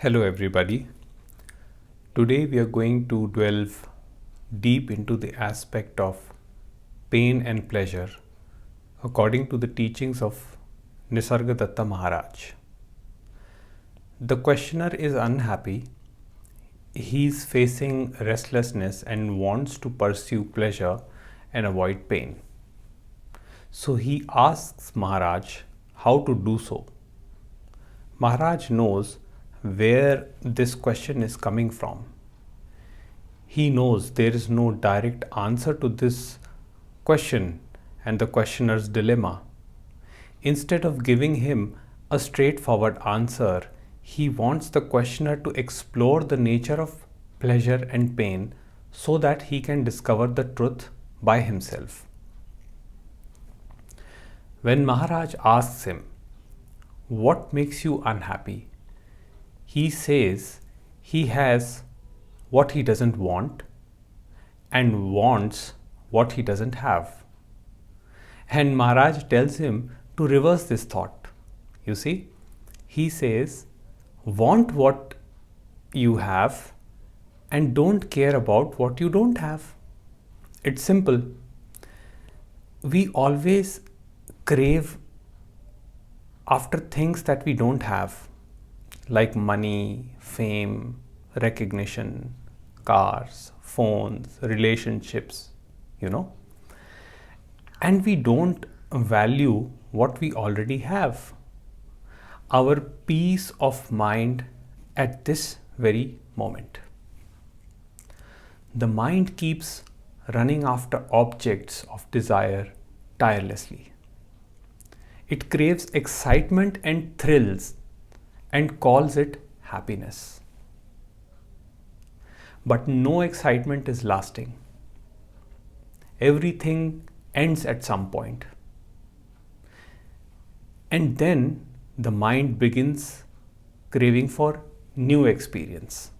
Hello everybody. Today we are going to delve deep into the aspect of pain and pleasure according to the teachings of Nisargadatta Maharaj. The questioner is unhappy. He is facing restlessness and wants to pursue pleasure and avoid pain. So he asks Maharaj how to do so. Maharaj knows where this question is coming from. He knows there is no direct answer to this question and the questioner's dilemma. Instead of giving him a straightforward answer, he wants the questioner to explore the nature of pleasure and pain so that he can discover the truth by himself. When Maharaj asks him, "What makes you unhappy?" he says he has what he doesn't want and wants what he doesn't have. And Maharaj tells him to reverse this thought. You see, he says, want what you have and don't care about what you don't have. It's simple. We always crave after things that we don't have, like money, fame, recognition, cars, phones, relationships, and we don't value what we already have. Our peace of mind at this very moment. The mind keeps running after objects of desire tirelessly. It craves excitement and thrills and calls it happiness. But no excitement is lasting. Everything ends at some point. And then the mind begins craving for new experience.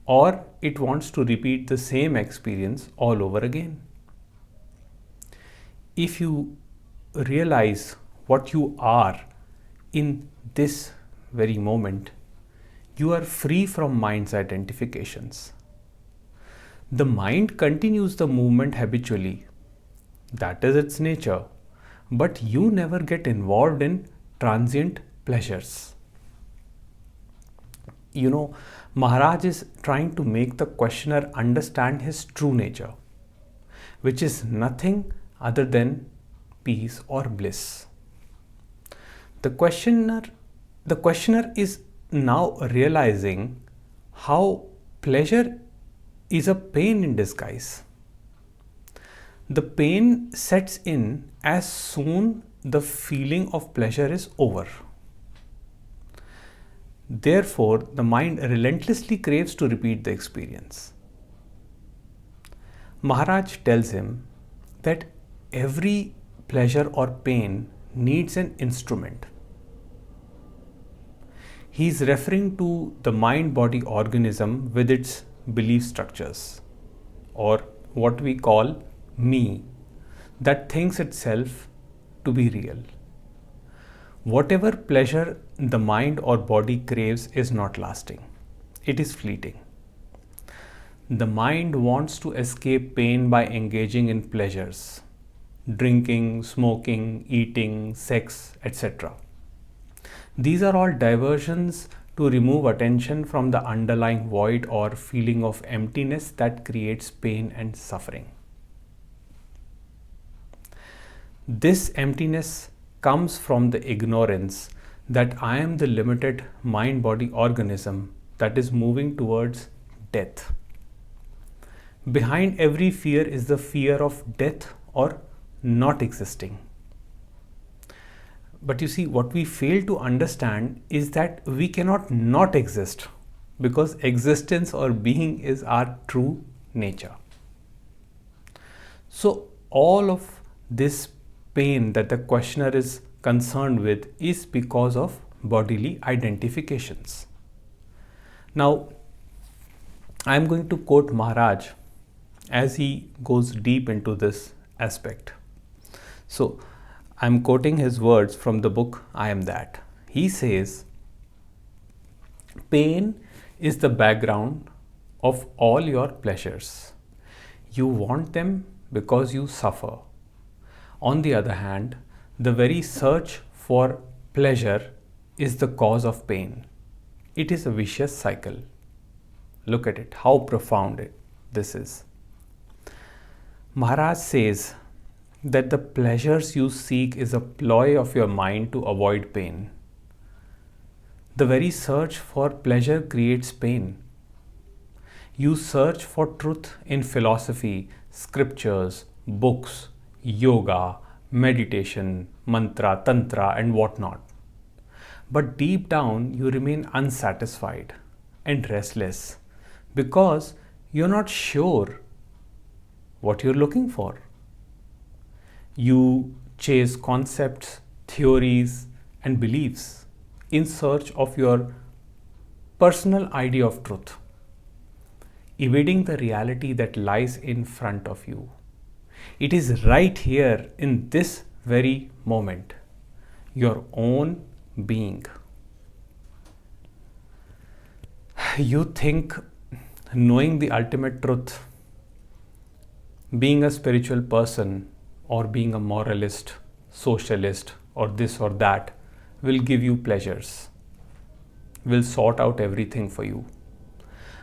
Or it wants to repeat the same experience all over again. If you realize what you are in this very moment, you are free from mind's identifications. The mind continues the movement habitually. That is its nature. But you never get involved in transient pleasures. Maharaj is trying to make the questioner understand his true nature, which is nothing other than peace or bliss. The questioner is now realizing how pleasure is a pain in disguise. The pain sets in as soon the feeling of pleasure is over. Therefore, the mind relentlessly craves to repeat the experience. Maharaj tells him that every pleasure or pain needs an instrument. He is referring to the mind-body organism with its belief structures, or what we call me, that thinks itself to be real. Whatever pleasure the mind or body craves is not lasting. It is fleeting. The mind wants to escape pain by engaging in pleasures, drinking, smoking, eating, sex, etc. These are all diversions to remove attention from the underlying void or feeling of emptiness that creates pain and suffering. This emptiness comes from the ignorance that I am the limited mind-body organism that is moving towards death. Behind every fear is the fear of death or not existing. But you see, what we fail to understand is that we cannot not exist, because existence or being is our true nature. So all of this pain that the questioner is concerned with is because of bodily identifications. Now, I am going to quote Maharaj as he goes deep into this aspect. So, I am quoting his words from the book I Am That. He says, Pain is the background of all your pleasures. You want them because you suffer. On the other hand, the very search for pleasure is the cause of pain. It is a vicious cycle. Look at it, how profound this is. Maharaj says that the pleasures you seek is a ploy of your mind to avoid pain. The very search for pleasure creates pain. You search for truth in philosophy, scriptures, books, yoga, meditation, mantra, tantra, and whatnot. But deep down, you remain unsatisfied and restless because you're not sure what you're looking for. You chase concepts, theories, and beliefs in search of your personal idea of truth, evading the reality that lies in front of you. It is right here in this very moment, your own being. You think knowing the ultimate truth, being a spiritual person, or being a moralist, socialist, or this or that will give you pleasures, will sort out everything for you.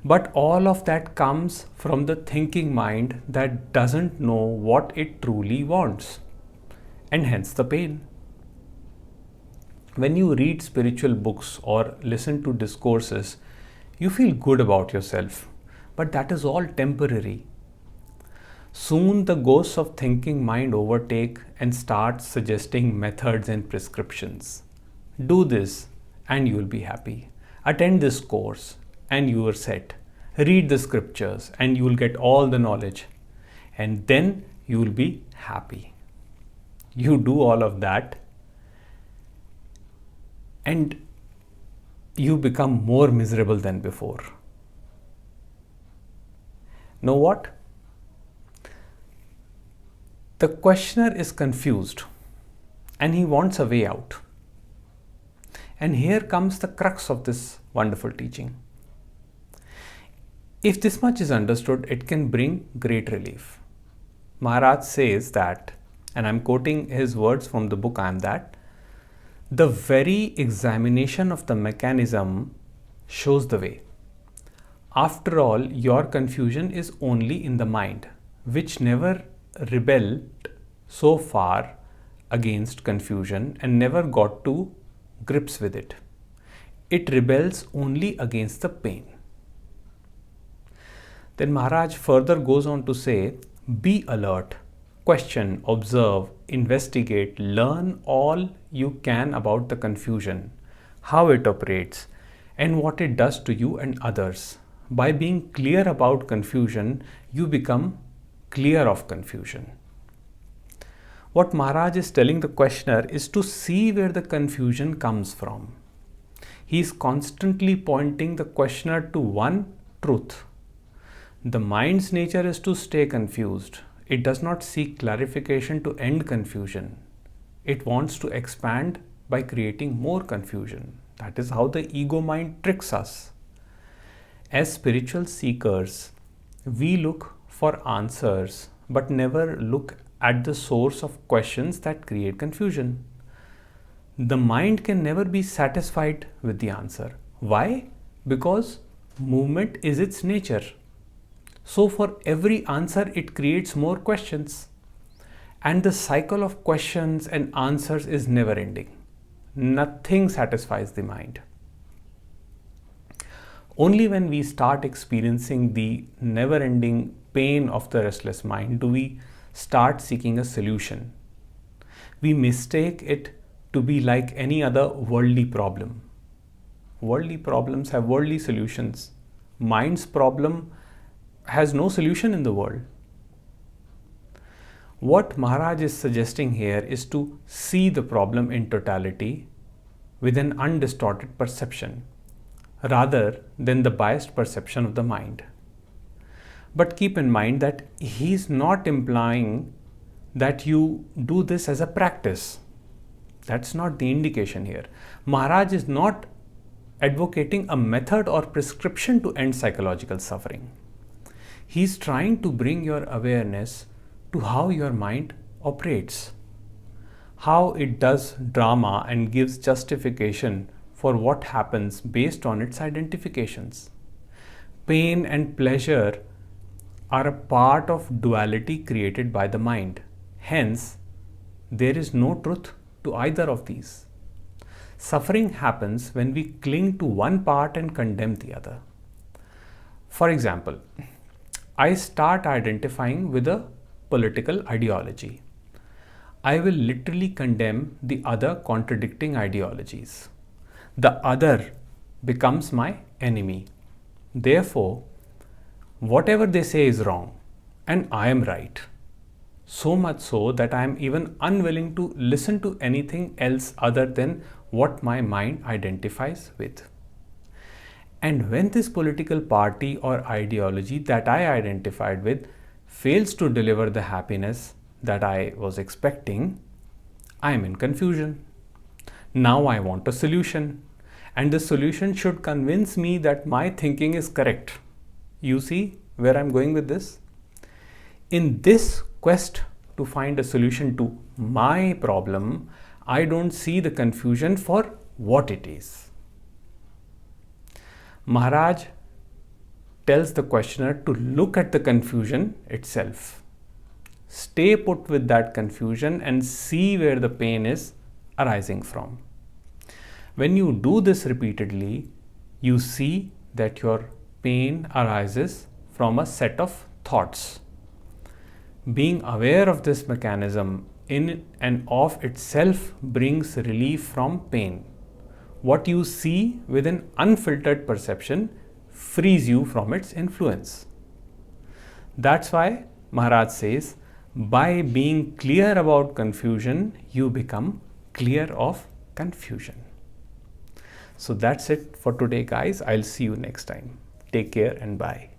But all of that comes from the thinking mind that doesn't know what it truly wants, and hence the pain. When you read spiritual books or listen to discourses, you feel good about yourself, but that is all temporary. Soon the ghosts of thinking mind overtake and start suggesting methods and prescriptions. Do this and you will be happy. Attend this course and you are set. Read the scriptures and you will get all the knowledge. And then you will be happy. You do all of that and you become more miserable than before. Know what? The questioner is confused and he wants a way out. And here comes the crux of this wonderful teaching. If this much is understood, it can bring great relief. Maharaj says that, and I'm quoting his words from the book I Am That, the very examination of the mechanism shows the way. After all, your confusion is only in the mind, which never rebelled so far against confusion and never got to grips with it. It rebels only against the pain. Then Maharaj further goes on to say, be alert, question, observe, investigate, learn all you can about the confusion, how it operates, and what it does to you and others. By being clear about confusion, you become clear of confusion. What Maharaj is telling the questioner is to see where the confusion comes from. He is constantly pointing the questioner to one truth. The mind's nature is to stay confused. It does not seek clarification to end confusion. It wants to expand by creating more confusion. That is how the ego mind tricks us. As spiritual seekers, we look for answers but never look at the source of questions that create confusion. The mind can never be satisfied with the answer. Why? Because movement is its nature. So for every answer, it creates more questions. And the cycle of questions and answers is never ending. Nothing satisfies the mind. Only when we start experiencing the never-ending pain of the restless mind do we start seeking a solution. We mistake it to be like any other worldly problem. Worldly problems have worldly solutions. Mind's problem has no solution in the world. What Maharaj is suggesting here is to see the problem in totality with an undistorted perception, rather than the biased perception of the mind. But keep in mind that he is not implying that you do this as a practice. That's not the indication here. Maharaj is not advocating a method or prescription to end psychological suffering. He's trying to bring your awareness to how your mind operates, how it does drama and gives justification for what happens based on its identifications. Pain and pleasure are a part of duality created by the mind. Hence, there is no truth to either of these. Suffering happens when we cling to one part and condemn the other. For example, I start identifying with a political ideology. I will literally condemn the other contradicting ideologies. The other becomes my enemy. Therefore, whatever they say is wrong and I am right. So much so that I am even unwilling to listen to anything else other than what my mind identifies with. And when this political party or ideology that I identified with fails to deliver the happiness that I was expecting, I am in confusion. Now I want a solution, and the solution should convince me that my thinking is correct. You see where I'm going with this? In this quest to find a solution to my problem, I don't see the confusion for what it is. Maharaj tells the questioner to look at the confusion itself. Stay put with that confusion and see where the pain is arising from. When you do this repeatedly, you see that your pain arises from a set of thoughts. Being aware of this mechanism in and of itself brings relief from pain. What you see with an unfiltered perception frees you from its influence. That's why Maharaj says, by being clear about confusion, you become clear of confusion. So that's it for today, guys. I'll see you next time. Take care and bye.